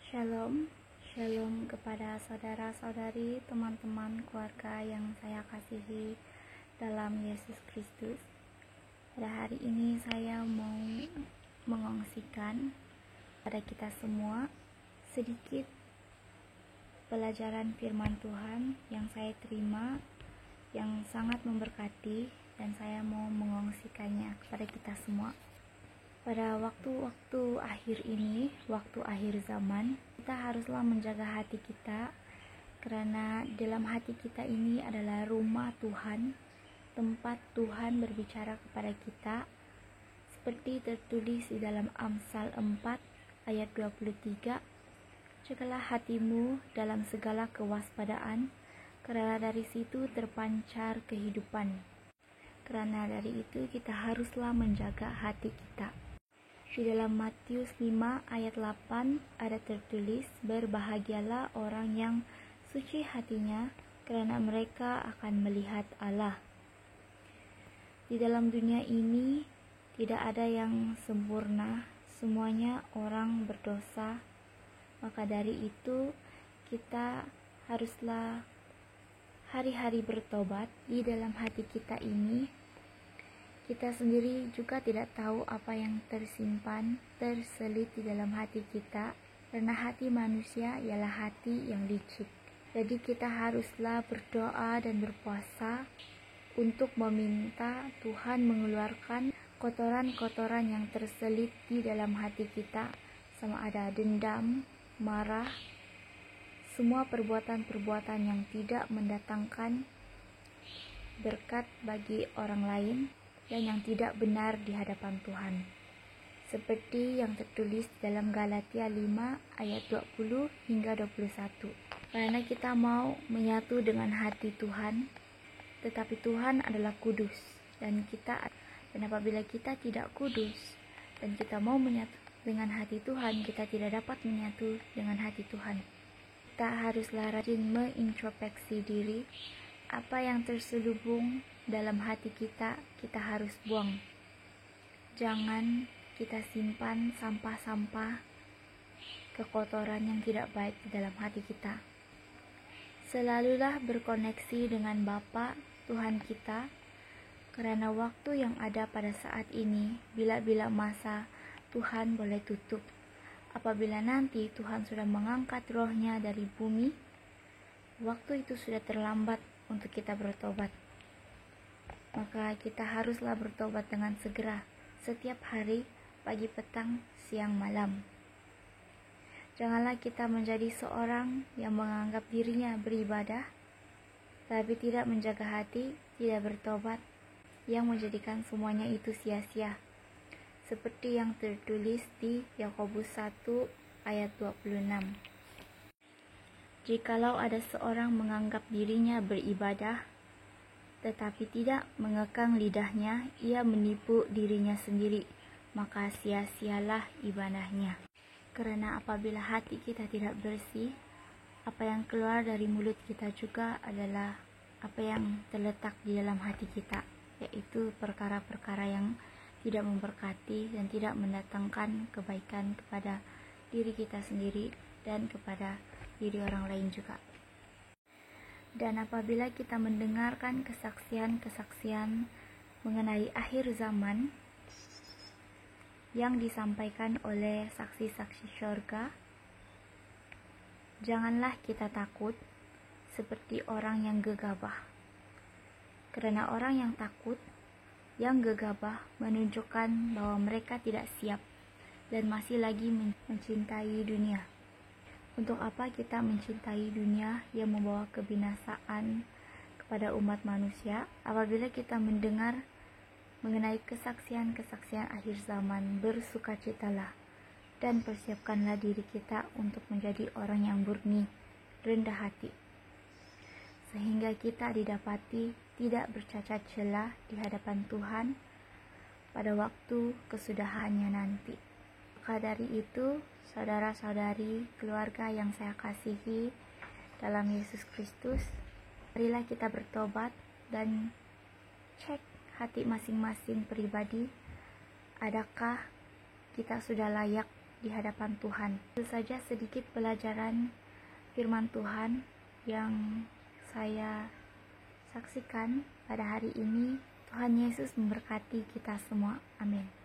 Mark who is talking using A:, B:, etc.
A: Shalom, shalom kepada saudara-saudari, teman-teman, keluarga yang saya kasihi dalam Yesus Kristus. Pada hari ini saya mau mengongsikan pada kita semua sedikit pelajaran firman Tuhan yang saya terima, yang sangat memberkati, dan saya mau mengongsikannya kepada kita semua. Pada waktu-waktu akhir ini, waktu akhir zaman, kita haruslah menjaga hati kita, karena dalam hati kita ini adalah rumah Tuhan, tempat Tuhan berbicara kepada kita, seperti tertulis di dalam Amsal 4 ayat 23, "Jagalah hatimu dalam segala kewaspadaan, karena dari situ terpancar kehidupan." Karena dari itu kita haruslah menjaga hati kita. Di dalam Matius 5 ayat 8 ada tertulis, "Berbahagialah orang yang suci hatinya, karena mereka akan melihat Allah." Di dalam dunia ini tidak ada yang sempurna, semuanya orang berdosa. Maka dari itu kita haruslah hari-hari bertobat. Di dalam hati kita ini kita sendiri juga tidak tahu apa yang tersimpan, terselip di dalam hati kita, karena hati manusia ialah hati yang licik. Jadi kita haruslah berdoa dan berpuasa untuk meminta Tuhan mengeluarkan kotoran-kotoran yang terselip di dalam hati kita, sama ada dendam, marah, semua perbuatan-perbuatan yang tidak mendatangkan berkat bagi orang lain, dan yang tidak benar di hadapan Tuhan. Seperti yang tertulis dalam Galatia 5 ayat 20 hingga 21. Karena kita mau menyatu dengan hati Tuhan, tetapi Tuhan adalah kudus, dan apabila kita tidak kudus dan kita mau menyatu dengan hati Tuhan, kita tidak dapat menyatu dengan hati Tuhan. Kita haruslah rajin mengintrospeksi diri. Apa yang terselubung dalam hati kita harus buang. Jangan kita simpan sampah-sampah kekotoran yang tidak baik di dalam hati kita. Selalulah berkoneksi dengan Bapa Tuhan kita, karena waktu yang ada pada saat ini, bila-bila masa Tuhan boleh tutup. Apabila nanti Tuhan sudah mengangkat rohnya dari bumi, waktu itu sudah terlambat untuk kita bertobat. Maka kita haruslah bertobat dengan segera, setiap hari, pagi, petang, siang, malam. Janganlah kita menjadi seorang yang menganggap dirinya beribadah, tapi tidak menjaga hati, tidak bertobat, yang menjadikan semuanya itu sia-sia. Seperti yang tertulis di Yakobus 1 ayat 26. Jikalau ada seorang menganggap dirinya beribadah, tetapi tidak mengekang lidahnya, ia menipu dirinya sendiri, maka sia-sialah ibadahnya. Karena apabila hati kita tidak bersih, apa yang keluar dari mulut kita juga adalah apa yang terletak di dalam hati kita, yaitu perkara-perkara yang tidak memberkati dan tidak mendatangkan kebaikan kepada diri kita sendiri dan kepada diri orang lain juga. Dan apabila kita mendengarkan kesaksian-kesaksian mengenai akhir zaman yang disampaikan oleh saksi-saksi syurga, janganlah kita takut seperti orang yang gegabah. Karena orang yang takut, yang gegabah, menunjukkan bahwa mereka tidak siap dan masih lagi mencintai dunia. Untuk apa kita mencintai dunia yang membawa kebinasaan kepada umat manusia? Apabila kita mendengar mengenai kesaksian-kesaksian akhir zaman, bersukacitalah dan persiapkanlah diri kita untuk menjadi orang yang murni, rendah hati, sehingga kita didapati tidak bercacat celah di hadapan Tuhan pada waktu kesudahannya nanti. Maka dari itu, saudara-saudari, keluarga yang saya kasihi dalam Yesus Kristus, marilah kita bertobat dan cek hati masing-masing pribadi. Adakah kita sudah layak di hadapan Tuhan. Itu saja sedikit pelajaran firman Tuhan yang saya saksikan pada hari ini. Tuhan Yesus memberkati kita semua. Amin.